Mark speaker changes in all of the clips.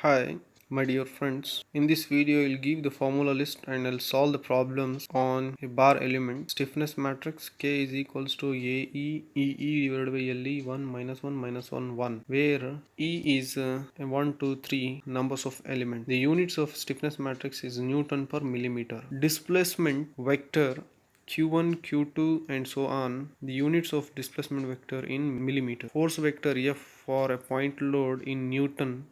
Speaker 1: Hi, my dear friends. In this video, I'll give the formula list and I'll solve the problems on a bar element stiffness matrix K is equals to AE EE divided by LE 1 minus 1 minus 1 1, where E is 1 2 3 numbers of element. The units of stiffness matrix is Newton per millimeter. Displacement vector q1 q2 and so on, the units of displacement vector in millimeter. Force vector F for a point load in Newton,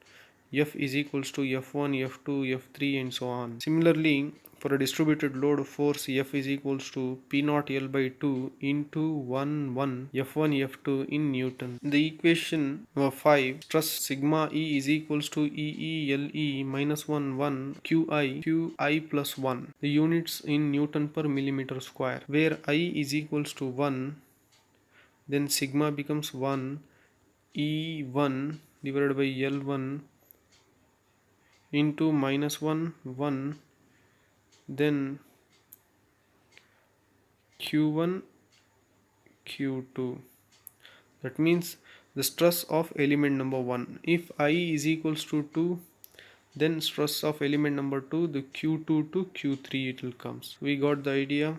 Speaker 1: F is equals to F1, F2, F3 and so on. Similarly, for a distributed load force, F is equals to P naught L by 2 into 1 1 F1 F2 in Newton. The equation number 5, stress sigma E is equals to EE minus 1 1 QI plus 1. The units in Newton per millimeter square, where I is equals to 1, then sigma becomes 1 E1 divided by L1 into minus 1 1, then q1 q2. That means the stress of element number 1, if I is equals to 2, then stress of element number 2, the q2 to q3 it will comes. We got the idea,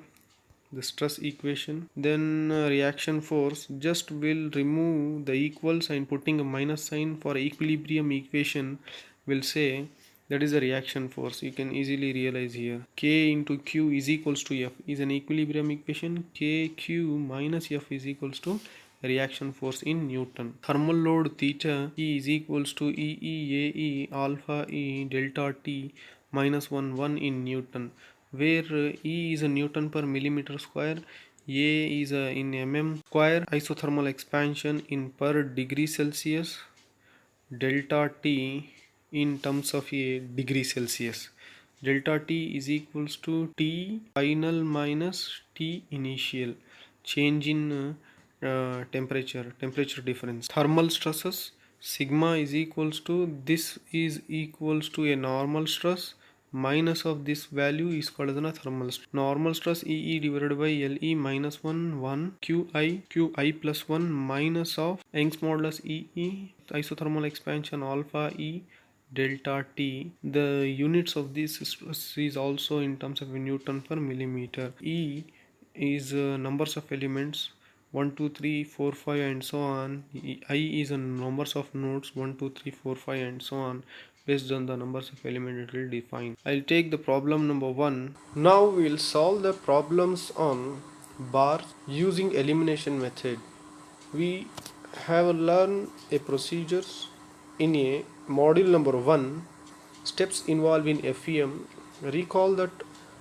Speaker 1: the stress equation. Then reaction force, just will remove the equals and putting a minus sign for equilibrium equation, will say that is a reaction force. You can easily realize here K into Q is equals to F is an equilibrium equation. KQ minus F is equals to reaction force in Newton. Thermal load theta E is equals to EEAE alpha E delta T minus 1 1 in Newton, where E is a Newton per millimeter square, A is in mm square. Isothermal expansion in per degree Celsius, delta T in terms of a degree Celsius. Delta T is equals to T final minus T initial, change in temperature difference. Thermal stresses, sigma is equals to, this is equals to a normal stress minus of this value is called as a thermal stress. Normal stress EE divided by LE minus 1 1 QI plus 1 minus of Young's modulus EE isothermal expansion alpha E delta T. The units of this stress is also in terms of Newton per millimeter. E is numbers of elements 1 2 3 4 5 and so on. I is a numbers of nodes 1 2 3 4 5 and so on. Based on the numbers of elements it will define. I'll take the problem number 1. Now we'll solve the problems on bars using elimination method. We have learned a procedures in a module number 1, steps involved in FEM. Recall that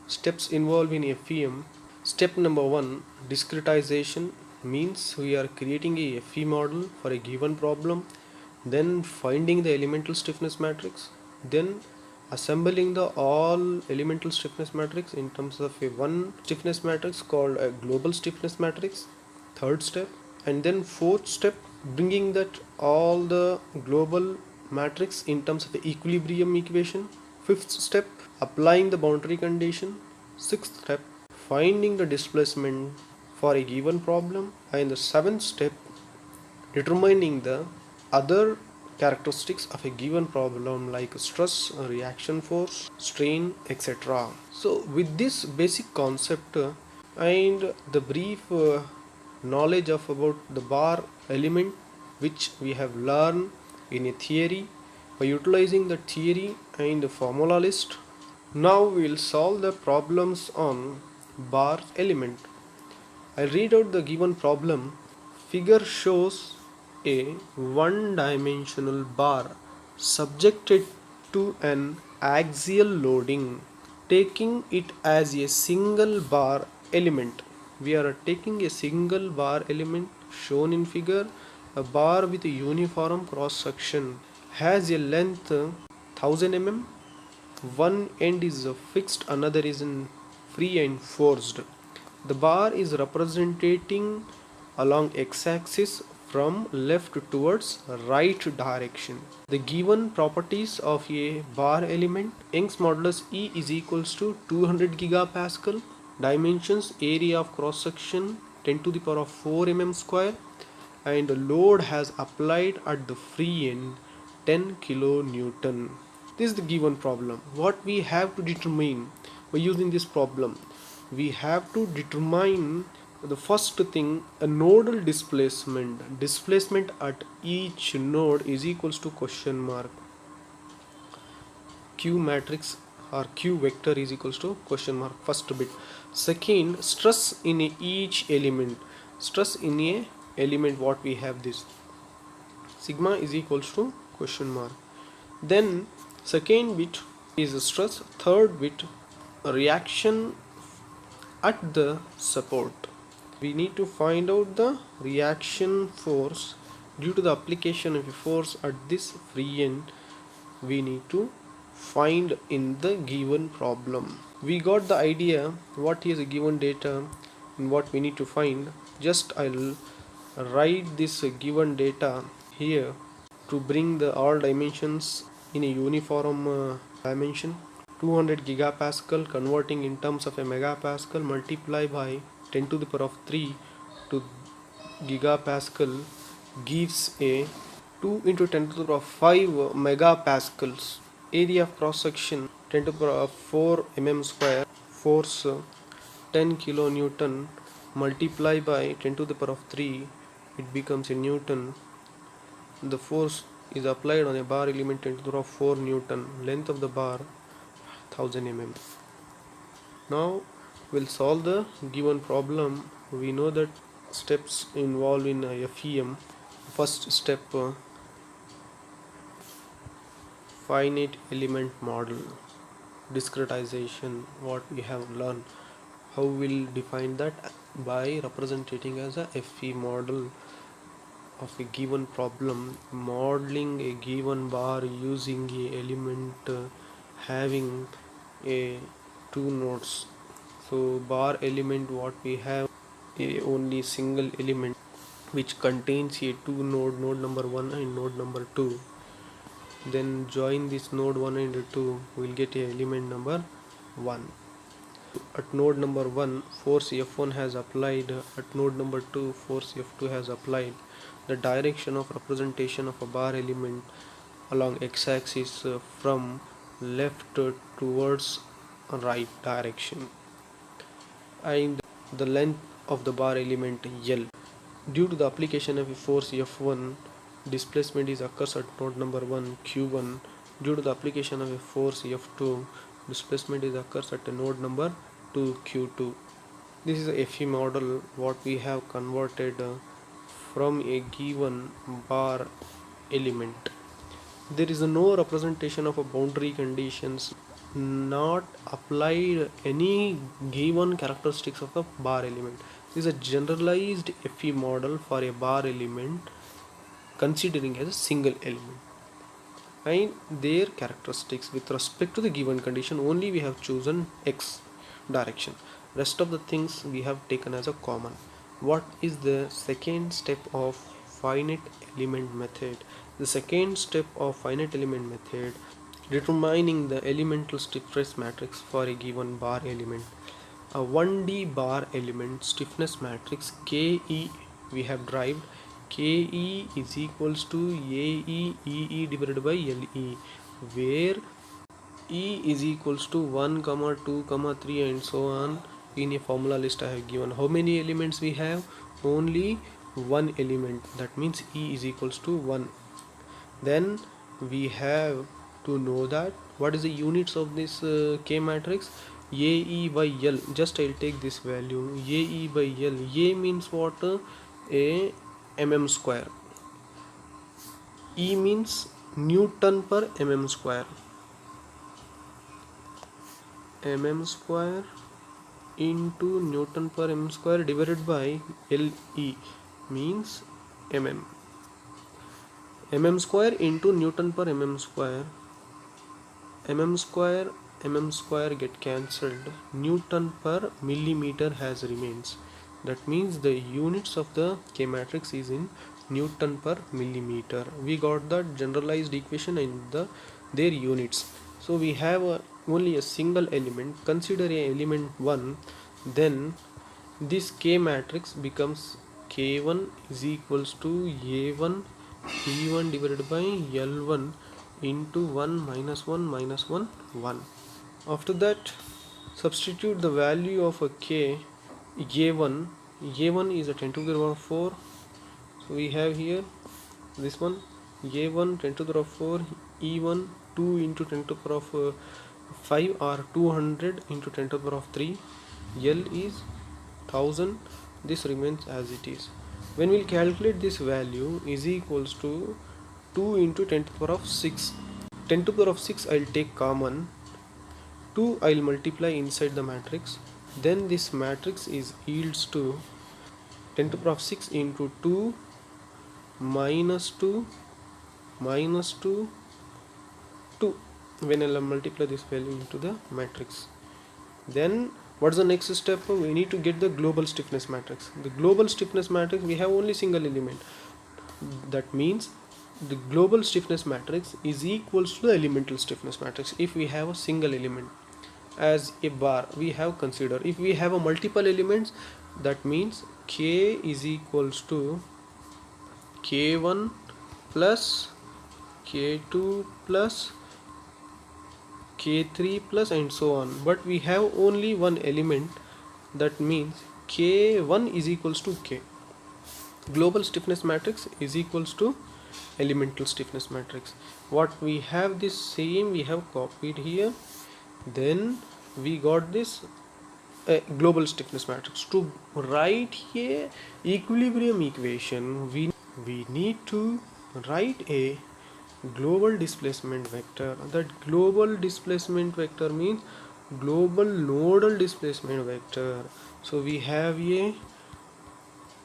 Speaker 1: steps involved in FEM. Step number 1, discretization, means we are creating a FE model for a given problem, then finding the elemental stiffness matrix, then assembling the all elemental stiffness matrix in terms of a one stiffness matrix called a global stiffness matrix, third step. And then fourth step, bringing that all the global matrix in terms of the equilibrium equation. Fifth step, applying the boundary condition. Sixth step, finding the displacement for a given problem. And the seventh step, determining the other characteristics of a given problem like stress, reaction force, strain, etc. So with this basic concept and the brief knowledge of about the bar element which we have learned in a theory, by utilizing the theory and the formula list, now we will solve the problems on bar element. I'll read out the given problem. Figure shows a one-dimensional bar subjected to an axial loading. Taking it as a single bar element, we are taking a single bar element shown in figure. A bar with a uniform cross section has a length 1000 mm. One end is fixed, another is in free and forced. The bar is representing along x-axis from left towards right direction. The given properties of a bar element: Young's modulus E is equals to 200 gigapascal, dimensions area of cross section 10 to the power of 4 mm square, and the load has applied at the free end 10 kilonewton. This is the given problem. What we have to determine by using this problem, we have to determine the first thing, a nodal displacement at each node is equals to question mark q matrix or q vector is equals to question mark, first bit. Second, stress in each element, what we have, this sigma is equals to question mark. Then second bit is stress, third bit reaction at the support. We need to find out the reaction force due to the application of a force at this free end. We need to find in the given problem. We got the idea what is a given data and what we need to find. Just I'll write this given data here to bring the all dimensions in a uniform dimension. 200 gigapascal converting in terms of a megapascal multiply by 10 to the power of 3 to gigapascal gives a 2 into 10 to the power of 5 megapascals. Area of cross section 10 to the power of 4 mm square. Force 10 kilonewton multiply by 10 to the power of 3, it becomes a newton. The force is applied on a bar element 10 to the power of 4 newton. Length of the bar 1000 mm. Now we'll solve the given problem. We know that steps involved in FEM. First step, finite element model discretization. What we have learned, how we'll define that, by representing as a FE model of a given problem, modeling a given bar using a element having a two nodes. So bar element, what we have, a only single element which contains a two node number 1 and node number 2. Then join this node 1 and 2, we'll get a element number 1. At node number 1 force F1 has applied, at node number 2 force F2 has applied. The direction of representation of a bar element along x-axis from left towards right direction, and the length of the bar element L. Due to the application of a force F1, displacement is occurs at node number 1 Q1. Due to the application of a force F2, displacement is occurs at node number 2 Q2. This is a FE model what we have converted from a given bar element. There is no representation of a boundary conditions, not applied any given characteristics of the bar element. This is a generalized FE model for a bar element considering as a single element and their characteristics with respect to the given condition. Only we have chosen x direction, rest of the things we have taken as a common. What is the second step of finite element method? The second step of finite element method, determining the elemental stiffness matrix for a given bar element. A 1D bar element stiffness matrix KE we have derived. KE is equals to AE EE divided by LE, where E is equals to 1, 2, 3 and so on. In a formula list I have given how many elements we have, only one element, that means E is equals to 1. Then we have to know that what is the units of this K matrix, AE by L. Just I'll take this value AE by L. A means what, a mm square, E means Newton per mm square, mm square into Newton per mm square divided by LE means mm. Mm square into Newton per mm square, mm square get cancelled, Newton per millimeter has remains. That means the units of the K matrix is in Newton per millimeter. We got the generalized equation and their units. So we have only a single element. Consider a element 1, then this K matrix becomes K1 is equals to A1 E1 divided by L1 into 1 minus 1 minus 1 1. After that, substitute the value of a k. A1 is a 10 to the power 4, so we have here this one, A1 10 to the power 4, E1 2 into 10 to the power of 5 or 200 into 10 to the power of 3, L is 1000. This remains as it is. When we'll calculate this value is equals to 2 into 10 to the power of 6. 10 to the power of 6 I'll take common, 2 I'll multiply inside the matrix, then this matrix is yields to 10 to the power of 6 into 2 minus 2 minus 2 2 when I'll multiply this value into the matrix. Then what's the next step? We need to get the global stiffness matrix. The global stiffness matrix, we have only single element. That means the global stiffness matrix is equals to the elemental stiffness matrix if we have a single element. As a bar we have considered, if we have a multiple elements, that means k is equals to k1 plus k2 plus k3 plus and so on, but we have only one element, that means k1 is equals to k. Global stiffness matrix is equals to elemental stiffness matrix. What we have this same we have copied here, then we got this global stiffness matrix. To write here equilibrium equation, we need to write a global displacement vector. That global displacement vector means global nodal displacement vector. So we have a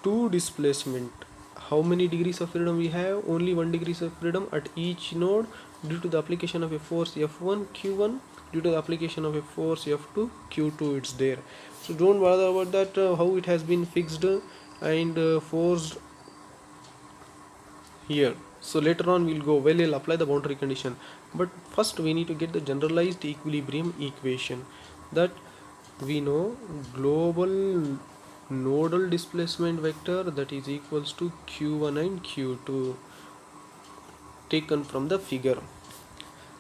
Speaker 1: 2 displacement. How many degrees of freedom we have? Only 1 degrees of freedom at each node due to the application of a force F1 Q1, due to the application of a force F2 Q2. It's there, so don't bother about that how it has been fixed and forced here. So later on we'll go, well, we'll apply the boundary condition, but first we need to get the generalized equilibrium equation. That we know global nodal displacement vector, that is equals to q1 and q2 taken from the figure.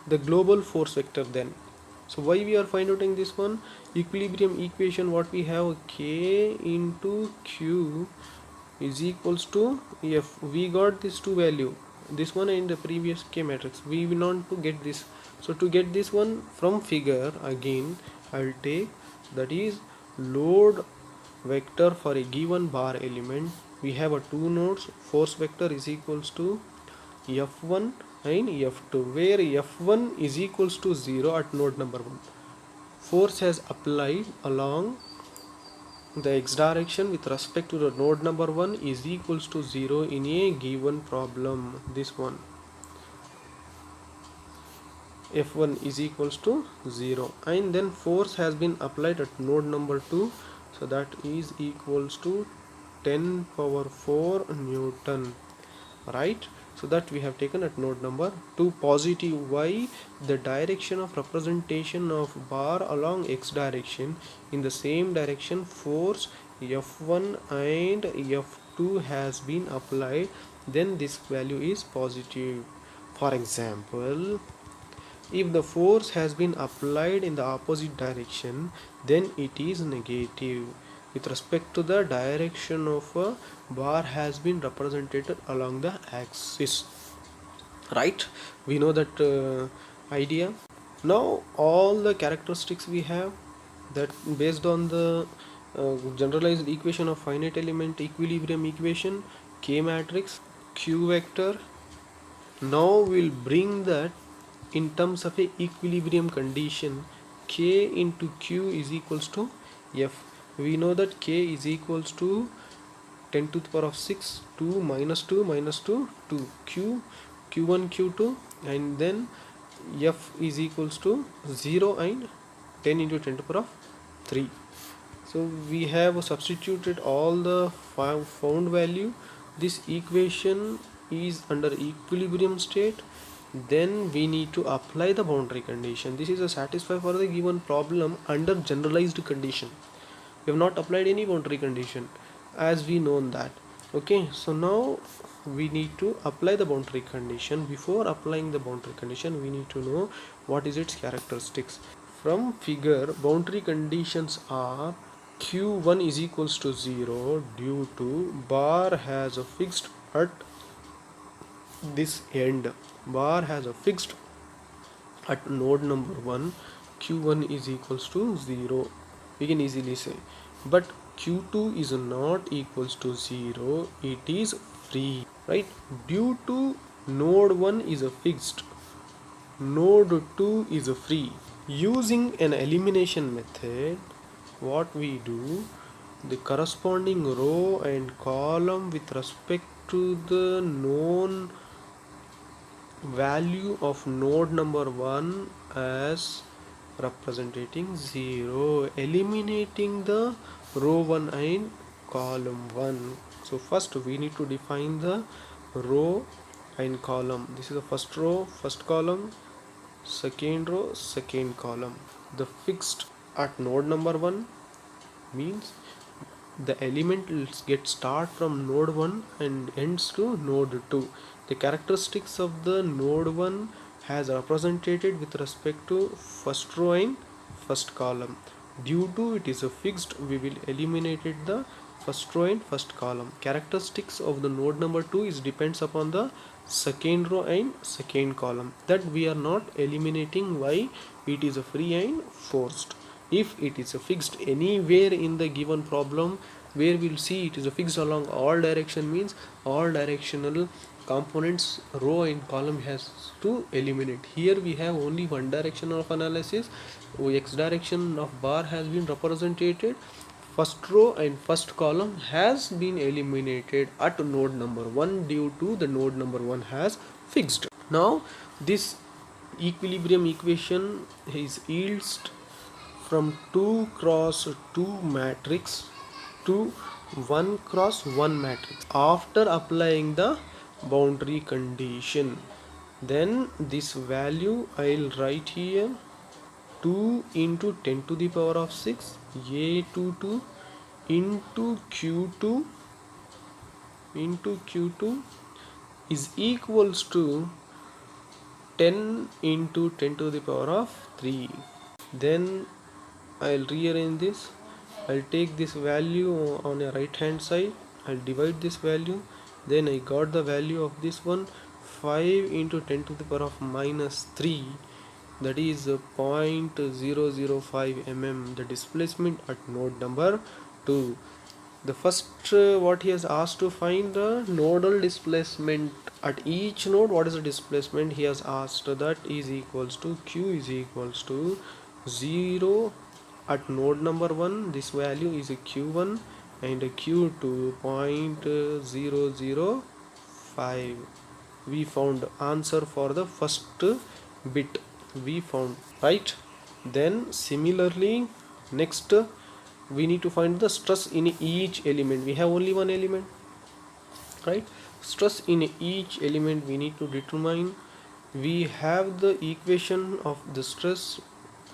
Speaker 1: The global force vector then, so why we are finding this one? Equilibrium equation, what we have, k into q is equals to f. We got this two value, this one and the previous k matrix. We want to get this, so to get this one from figure again I'll take, that is load vector for a given bar element. We have a two nodes, force vector is equals to f1 and f2, where f1 is equals to 0 at node number 1. Force has applied along the x direction with respect to the node number 1 is equals to 0 in a given problem. This one, f1 is equals to 0, and then force has been applied at node number 2, so that is equals to 10 power 4 Newton, right? So that we have taken at node number 2 positive. Why? The direction of representation of bar along x direction, in the same direction force F1 and F2 has been applied, then this value is positive. For example, if the force has been applied in the opposite direction, then it is negative with respect to the direction of a bar has been represented along the axis, right? We know that idea. Now all the characteristics we have, that based on the generalized equation of finite element equilibrium equation, k matrix, q vector. Now we'll bring that in terms of a equilibrium condition, k into q is equals to f. We know that k is equals to 10 to the power of 6, 2 minus 2 minus 2 2, q1 q2, and then f is equals to 0 and 10 into 10 to the power of 3. So we have substituted all the found value. This equation is under equilibrium state. Then we need to apply the boundary condition. This is a satisfy for the given problem under generalized condition. We have not applied any boundary condition as we know that. Okay, so now we need to apply the boundary condition. Before applying the boundary condition, we need to know what is its characteristics. From figure, boundary conditions are q1 is equals to 0 due to bar has a fixed at this end. Bar has a fixed at node number 1, q1 is equals to 0, we can easily say. But q2 is not equals to 0, it is free, right? Due to node 1 is a fixed, node 2 is a free. Using an elimination method, what we do, the corresponding row and column with respect to the known value of node number 1 as representing 0, eliminating the row 1 and column 1. So first we need to define the row and column. This is the first row, first column, second row, second column. The fixed at node number 1 means the element will get start from node 1 and ends to node 2. The characteristics of the node 1 has represented with respect to first row and first column. Due to it is a fixed, we will eliminate the first row and first column. Characteristics of the node number 2 is depends upon the second row and second column, that we are not eliminating. Why? It is a free and forced. If it is a fixed anywhere in the given problem, where we'll see it is a fixed along all direction, means all directional components row and column has to eliminate. Here we have only one direction of analysis. X direction of bar has been represented, first row and first column has been eliminated at node number 1 due to the node number 1 has fixed. Now this equilibrium equation is yields from 2 cross 2 matrix to 1 cross 1 matrix after applying the boundary condition. Then this value I'll write here, 2 into 10 to the power of 6 A22 into Q2 is equals to 10 into 10 to the power of 3. Then I'll rearrange this. I'll take this value on a right hand side, I'll divide this value, then I got the value of this one, 5 into 10 to the power of minus 3, that is 0.005 mm, the displacement at node number 2. The first what he has asked to find the nodal displacement at each node. What is the displacement? He has asked that is equals to q is equals to 0 at node number 1, this value is a q1 and a q2 0.005. we found answer for the first bit, we found, right? Then similarly next we need to find the stress in each element. We have only one element, right? Stress in each element we need to determine. We have the equation of the stress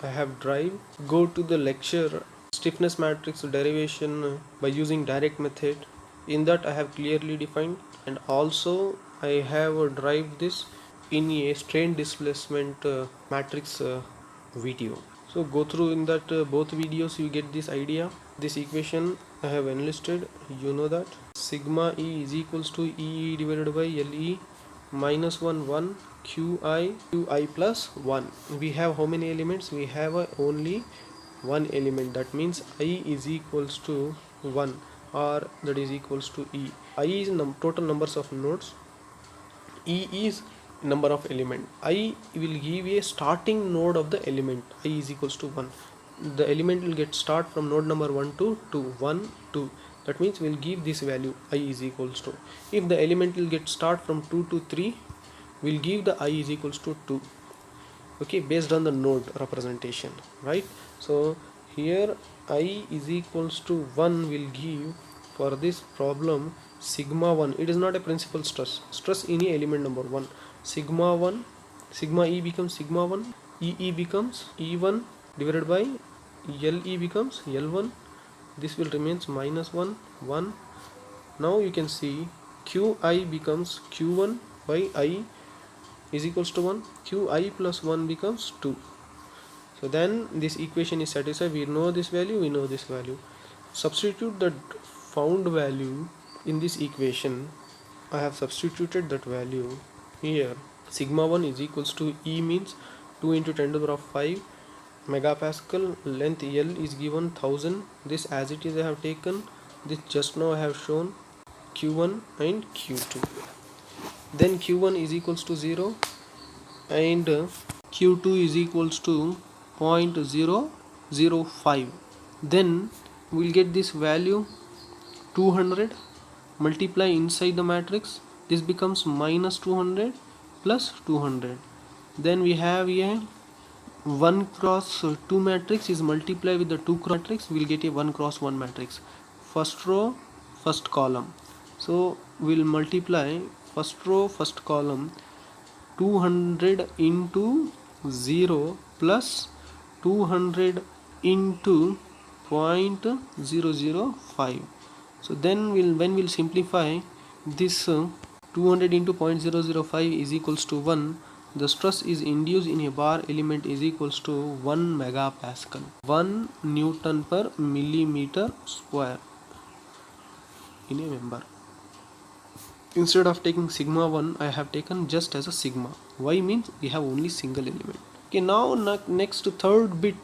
Speaker 1: I have derived. Go to the lecture stiffness matrix derivation by using direct method. In that I have clearly defined, and also I have derived this in a strain displacement matrix video. So go through in that both videos, you get this idea. This equation I have enlisted, you know that sigma E is equals to E divided by LE minus 1 QI plus 1. We have how many elements? We have only one element, that means I is equals to 1, or that is equals to E. I is total numbers of nodes, E is number of element. I will give a starting node of the element. I is equals to 1. The element will get start from node number 1 to 2, 1 2. That means we'll give this value I is equals to. If the element will get start from 2 to 3, we'll give the I is equals to 2. Okay, based on the node representation, right? So here I is equals to 1 will give for this problem sigma 1. It is not a principal stress in a element number 1. Sigma 1, sigma E becomes sigma 1, EE becomes E1 divided by LE becomes L1. This will remains minus 1 1. Now you can see qi becomes q1 by I is equals to 1. qi plus 1 becomes 2. So then this equation is satisfied. We know this value, we know this value. Substitute the found value in this equation. I have substituted that value here. Sigma 1 is equals to E means 2 into 10 to the power of 5 megapascal. Length L is given 1000. This as it is I have taken. This just now I have shown Q1 and Q2. Then Q1 is equals to 0 and Q2 is equals to 0.005. Then we'll get this value 200, multiply inside the matrix, this becomes minus 200 plus 200. Then we have here 1 cross 2 matrix is multiplied with the 2 cross matrix, we'll get a 1 cross 1 matrix, first row first column. So we'll multiply first row first column 200 into 0 plus 200 into 0.005. So then when we'll simplify this 200 into 0.005 is equals to 1. The stress is induced in a bar element is equals to 1 megapascal, 1 Newton per millimeter square in a member. Instead of taking sigma 1, I have taken just as a sigma. Why means we have only single element. Okay, now next third bit,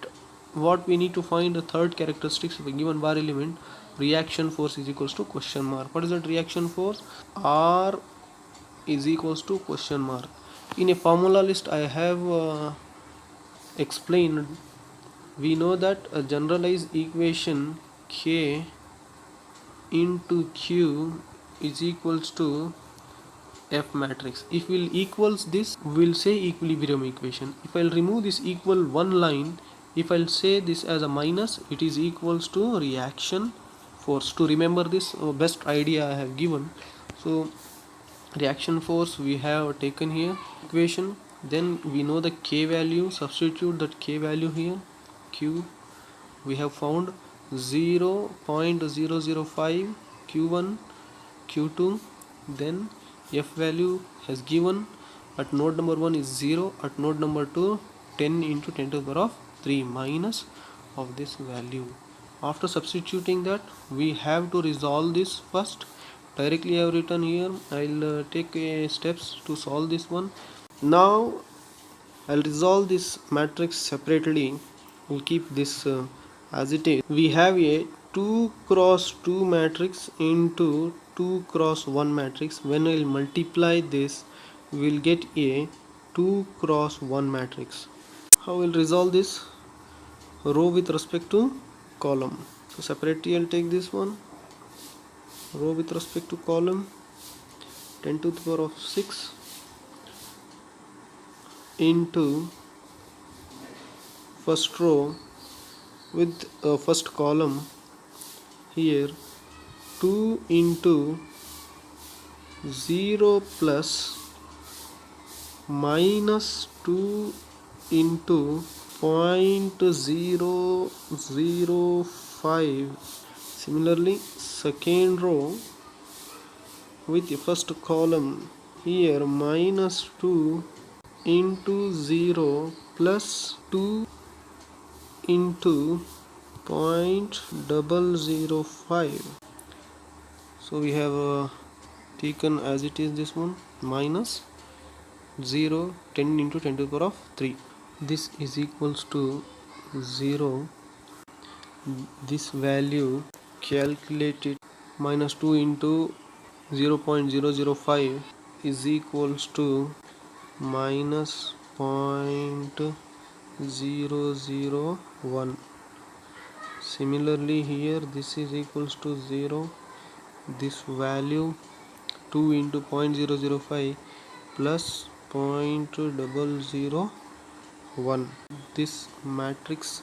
Speaker 1: what we need to find the third characteristics of a given bar element. Reaction force is equals to question mark. What is that reaction force? R is equals to question mark. In a formula list I have explained, we know that a generalized equation K into Q is equals to F matrix. If we'll equals this, we'll say equilibrium equation. If I'll remove this equal one line, if I'll say this as a minus, it is equals to reaction force. To remember this best idea I have given. So reaction force we have taken here equation. Then we know the K value, substitute that K value here. Q we have found 0.005 Q1 Q2. Then F value has given at node number 1 is 0, at node number 2 10 into 10 to the power of 3 minus of this value. After substituting that, we have to resolve this first. Directly I have written here. I'll take steps to solve this one. Now I'll resolve this matrix separately. We'll keep this as it is. We have a 2 cross 2 matrix into 2 cross 1 matrix. When I'll multiply this, we'll get a 2 cross 1 matrix. How we'll resolve this? Row with respect to column. So separately I'll take this one. Row with respect to column 10 to the power of 6 into first row with first column here 2 into 0 plus minus 2 into 0.005. Similarly, second row with the first column here minus 2 into 0 plus 2 into 0.005. So we have taken as it is this one minus 0 10 into 10 to the power of 3. This is equals to 0. This value calculated minus 2 into 0.005 is equals to minus 0.001. Similarly here this is equals to 0. This value 2 into 0.005 plus 0.001. This matrix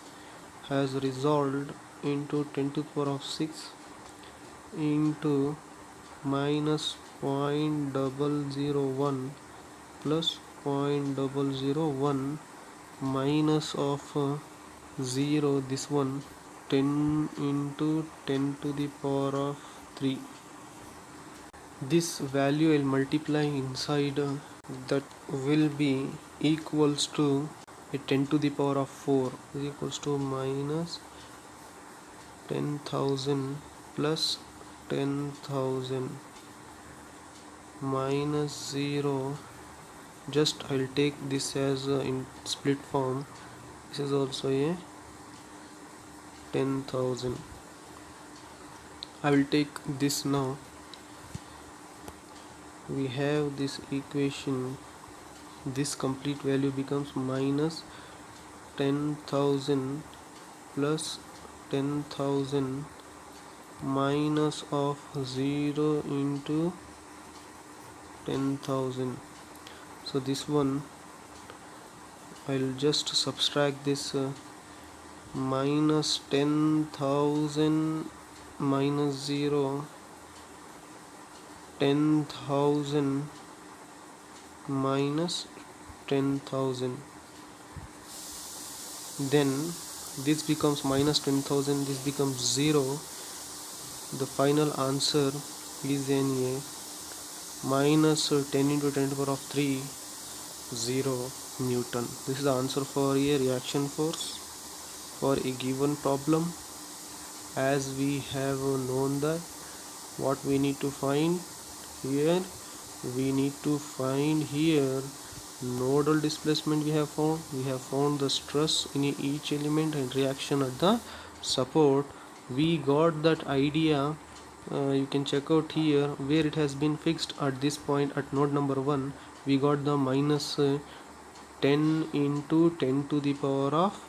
Speaker 1: has resolved into 10 to the power of 6 into minus 0.001 plus 0.001 minus of 0, this one 10 into 10 to the power of 3. this value I'll multiply inside, that will be equals to a 10 to the power of 4 is equals to minus 10,000 plus 10,000 minus 0. Just I'll take this as in split form. This is also a 10,000. I will take this now. We have this equation. This complete value becomes minus 10,000 plus 10,000 minus of 0 into 10,000. So this one I'll just subtract this minus 10,000 minus 0, 10,000 minus 10,000. Then this becomes minus 10,000, this becomes 0. The final answer is NA minus 10 into 10 to the power of 3, 0 Newton. This is the answer for a reaction force for a given problem. As we have known that what we need to find here, we need to find here nodal displacement. We have found the stress in each element and reaction at the support. We got that idea. You can check out here where it has been fixed at this point at node number 1. We got the minus 10 into 10 to the power of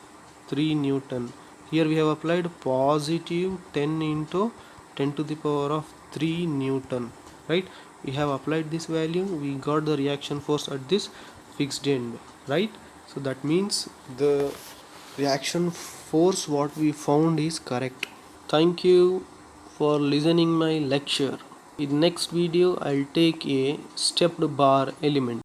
Speaker 1: 3 Newton. Here we have applied positive 10 into 10 to the power of 3 Newton, right? We have applied this value, we got the reaction force at this fixed end, right? So that means the reaction force what we found is correct. Thank you for listening my lecture. In next video I'll take a stepped bar element.